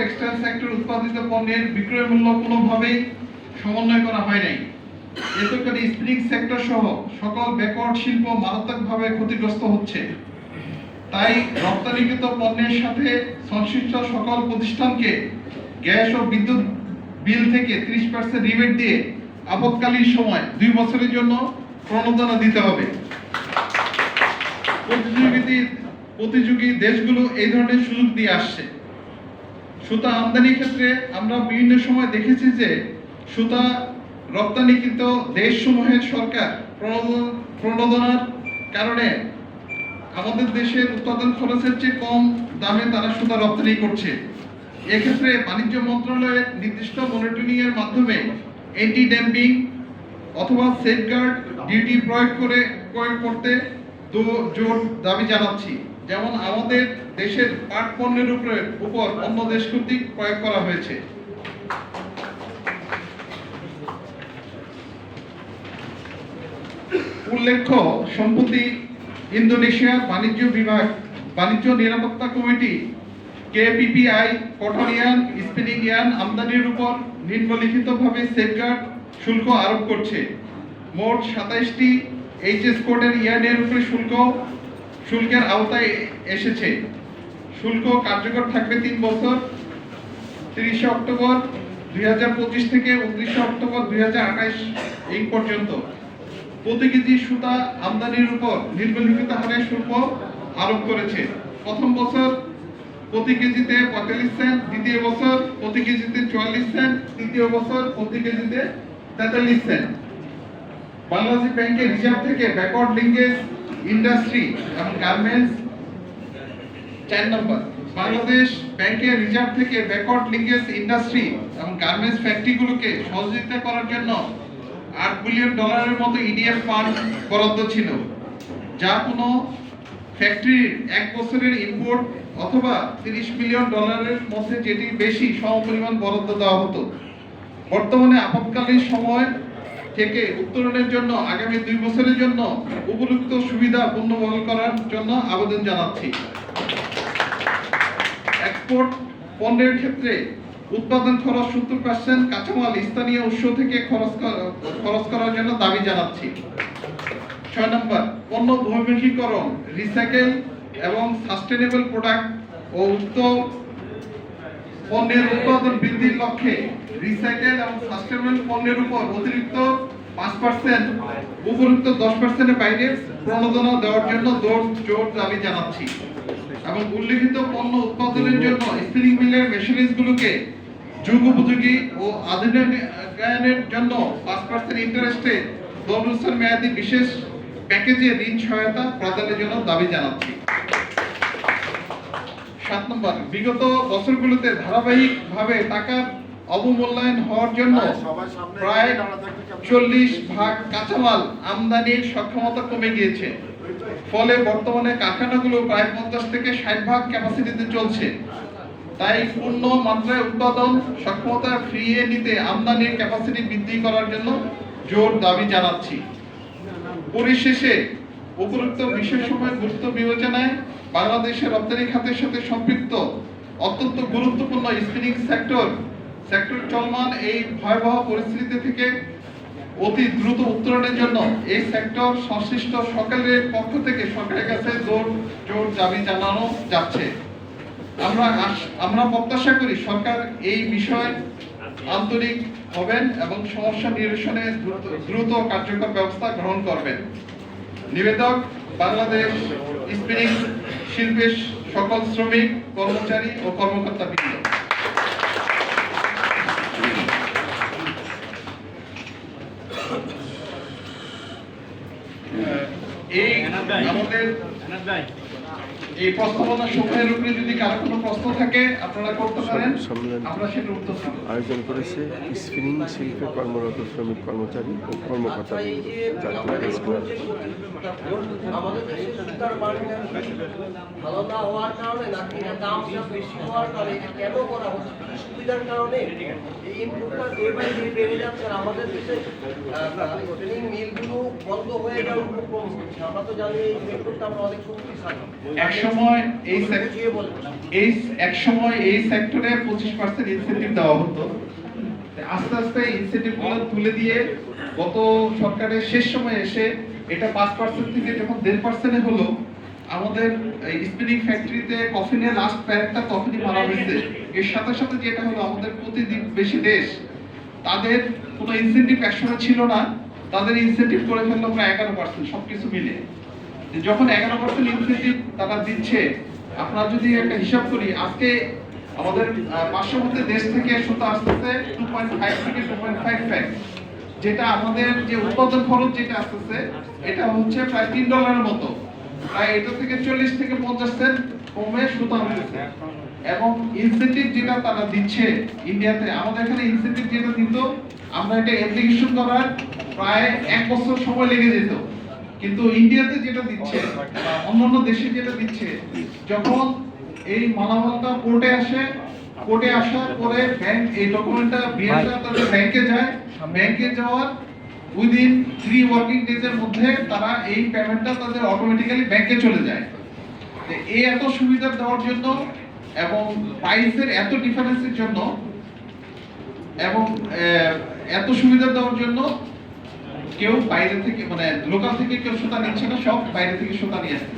Textile sector উৎপাদিত পণ্যের বিক্রয় মূল্য কোনোভাবেই সমন্বয় করা হয় নাই। এতে করে স্পিনিং সেক্টর সহ সকল ব্যাকওয়ার্ড শিল্প মারাত্মকভাবে ক্ষতিগ্রস্ত হচ্ছে। তাই রপ্তানিকৃত পণ্যের সাথে সংশ্লিষ্ট সকল প্রতিষ্ঠানকে গ্যাস ও বিদ্যুৎ বিল থেকে 30% রিবেট দিয়ে আপৎকালীন সময় 2 বছরের জন্য প্রণোদনা দিতে হবে। প্রতিযোগী দেশগুলো এই ধরনের সুযোগ দিয়ে আসছে। সুতা আমদানির ক্ষেত্রে আমরা বিভিন্ন সময় দেখেছি যে সুতা রপ্তানিকৃত দেশসমূহের সরকার প্রণোদনার কারণে আমাদের দেশের উৎপাদন খরচের চেয়ে কম দামে তারা সুতা রপ্তানি করছে। এক্ষেত্রে বাণিজ্য মন্ত্রণালয়ের নির্দিষ্ট মনিটরিং এর মাধ্যমে অ্যান্টি ড্যাম্পিং অথবা সেফগার্ড ডিউটি প্রয়োগ করতে জোর দাবি জানাচ্ছি। যেমন আমাদের দেশের পাট পণ্যের উপর অন্য দেশ কর্তৃক প্রয়োগ করা হয়েছে। উল্লেখ্য, সম্প্রতি ইন্দোনেশিয়ার বাণিজ্য নিরাপত্তা committee KPPI cotton yarn spinning yarn আমদানির উপর নিম্নলিখিতভাবে সেফগার্ড শুল্ক আরোপ করছে। মোট 27টি HS কোডের ইয়ার্নের উপরে শুল্কের আওতায় এসেছে। শুল্ক কার্যকর থাকবে 3 বছর, 30 অক্টোবর 2025 থেকে 29 অক্টোবর 2028 এই পর্যন্ত। প্রতি কেজি সুতা আমদানির উপর নিম্নলিখিত হারে শুল্ক আরোপ করেছে। প্রথম বছর প্রতি কেজিতে 45 সেন্ট, দ্বিতীয় বছর প্রতি কেজিতে 44 সেন্ট, তৃতীয় বছর প্রতি কেজিতে 43 সেন্ট। বাংলাদেশ ব্যাংকের রিজার্ভ থেকে ব্যাকওয়ার্ড লিঙ্কেজ ইন্ডাস্ট্রি এবং গার্মেন্টস 4 নম্বর, বাংলাদেশ ব্যাংকের রিজার্ভ থেকে ব্যাকওয়ার্ড লিঙ্কেজ ইন্ডাস্ট্রি এবং গার্মেন্টস ফ্যাক্টরিগুলোকে সহযোগিতা করার জন্য $8 বিলিয়ন মতো EDF ফান্ড বরাদ্দ ছিল, যা কোনো ফ্যাক্টরির 1 বছরের ইম্পোর্ট অথবা $30 মিলিয়ন মধ্যে যেটি বেশি সমপরিমাণ বরাদ্দ দেওয়া হতো। বর্তমানে আপৎকালীন সময় থেকে উত্তরণের জন্য আগামী 2 বছরের জন্য উপযুক্ত সুবিধা পুনর্বহাল করার জন্য আবেদন জানাচ্ছি। এক্সপোর্ট পণ্যের ক্ষেত্রে উৎপাদন খরচ 70% কাঁচামাল স্থানীয় উৎস থেকে খরচ করার জন্য দাবি জানাচ্ছি। 6 নম্বর, পণ্য বহুমুখীকরণ, রিসাইকেল এবং সাস্টেনেবল প্রোডাক্ট ও উক্ত পণ্যের উৎপাদন বৃদ্ধির লক্ষ্যে রিসাইকেল এবং সাস্টেনেবল পণ্যের উপর অতিরিক্ত 5% উপযুক্ত 10%-এর বাইরে প্রণোদনা দেওয়ার জন্য জোর দাবি জানাচ্ছি এবং উল্লেখিত পণ্য উৎপাদনের জন্য স্পিনিং মিলের মেশিনারিজগুলোকে যুগোপযোগী ও আধুনিকায়নের জন্য 5% ইন্টারেস্টে 10 বছর মেয়াদী বিশেষ প্যাকেজে ঋণ সহায়তা প্রদানের জন্য দাবি জানাচ্ছি। 7 নম্বর, বিগত বছরগুলোতে ধারাবাহিকভাবে টাকার অবমূল্যায়ন হওয়ার জন্য প্রায় 40% কাঁচামাল আমদানির সক্ষমতা কমে গিয়েছে। ফলে বর্তমানে কারখানাগুলো প্রায় 50 থেকে 60% ক্যাপাসিটিতে চলছে। তাই পূর্ণ মাত্রায় উৎপাদন সক্ষমতা ফিরিয়ে নিতে আমদানির ক্যাপাসিটি বৃদ্ধি করার জন্য জোর দাবি জানাচ্ছি। পরিশেষে উপরোক্ত বিষয়সমূহের গুরুত্ব বিবেচনায় বাংলাদেশের রপ্তানি খাতের সাথে সম্পৃক্ত অত্যন্ত গুরুত্বপূর্ণ স্পিনিং সেক্টর চলমান এই ভয়াবহ পরিস্থিতি থেকে অতি দ্রুত উত্তরণের জন্য এই সেক্টর সংশ্লিষ্ট সকলের পক্ষ থেকে সরকারের কাছে জোর দাবি জানানো যাচ্ছে। আমরা প্রত্যাশা করি সরকার এই বিষয়ে আন্তরিক হবেন এবং সমস্যা নিরসনে দ্রুত কার্যকর ব্যবস্থা গ্রহণ করবেন। নিবেদক, বাংলাদেশ স্পিনিং শিল্পের সকল শ্রমিক, কর্মচারী ও কর্মকর্তাবৃন্দ। আমাদের এই প্রস্তাবনা সমূহের উপরে যদি কারো কোনো প্রশ্ন থাকে আপনারা করতে পারেন, আমরা সেটার উত্তর দেব। আয়োজন করেছে স্পিনিং শিল্পে কর্মরত শ্রমিক, কর্মচারী ও কর্মকর্তা। আমাদের দেশে সুতার মার্কেট ভালো না হওয়ার কারণে নাকি দাম বেশি হওয়ার কারণে কেন করা হচ্ছে? সুবিধার কারণে এই ইনপুটটা ডে বাই ডে বেড়ে যাচ্ছে। আমাদের দেশে স্পিনিং মিলগুলো বন্ধ হয়ে যাওয়ার উপক্রম হচ্ছে। আমরা তো জানি এই সেক্টরটা আমরা অনেক শক্তিশালী। একসময় বুঝিয়ে বলেন। এই সেক্টরে 25% ইনসেন্টিভ দেওয়া হতো। আস্তে আস্তে ইনসেন্টিভ গুলো তুলে দিয়ে গত সরকারের শেষ সময়ে এসে এটা 5% থেকে যখন 1.5% হলো, আমাদের স্পিনিং ফ্যাক্টরিতে কফিনে লাস্ট প্যারেটটা তখনই মারা হয়েছে। এর সাথে সাথে যেটা হলো, আমাদের প্রতিদিন বেশি দেশ তাদের কোনো ইনসেন্টিভ একসময় ছিল না, তাদের ইনসেন্টিভ করে ফেললো প্রায় 11% সবকিছু মিলে। যখন 11% ইনসেন্টিভ তারা দিচ্ছে, আপনারা যদি একটা হিসাব করি, আজকে আমাদের পার্শ্ববর্তী দেশ থেকে সুতা আসতেছে 2.5 থেকে 2.55, যেটা আমাদের যে উৎপাদন খরচ যেটা আসতেছে এটা হচ্ছে প্রায় $3 মতো, প্রায় এটা থেকে 40 থেকে 50 সেন্ট কমে সুতা হচ্ছে। এবং ইনসেন্টিভ যেটা তারা দিচ্ছে ইন্ডিয়াতে, আমাদের এখানে ইনসেন্টিভ যেটা দিত, আমরা এটা অ্যাপ্লিকেশন করার প্রায় 1 বছর সময় লেগে যেত, কিন্তু ইন্ডিয়াতে যেটা দিচ্ছে বা অন্যান্য দেশে যেটা দিচ্ছে, যখন এই মালামালটা কোর্টে আসার পরে ব্যাংক এই ডকুমেন্টটা বিএলটা তাদের ব্যাংকে যায়, ব্যাংকে যাওয়ার উইদিন 3 ওয়ার্কিং ডেজের মধ্যে তারা এই পেমেন্টটা তাদের অটোমেটিক্যালি ব্যাংকে চলে যায়। তো এই এত সুবিধা দেওয়ার জন্য এবং প্রাইসের এত ডিফারেন্সের জন্য এবং এত সুবিধা দেওয়ার জন্য কেউ বাইরে থেকে, মানে লোকাল থেকে কেউ সুতা নিচ্ছে না, সব বাইরে থেকে সুতা নিয়ে আসছে।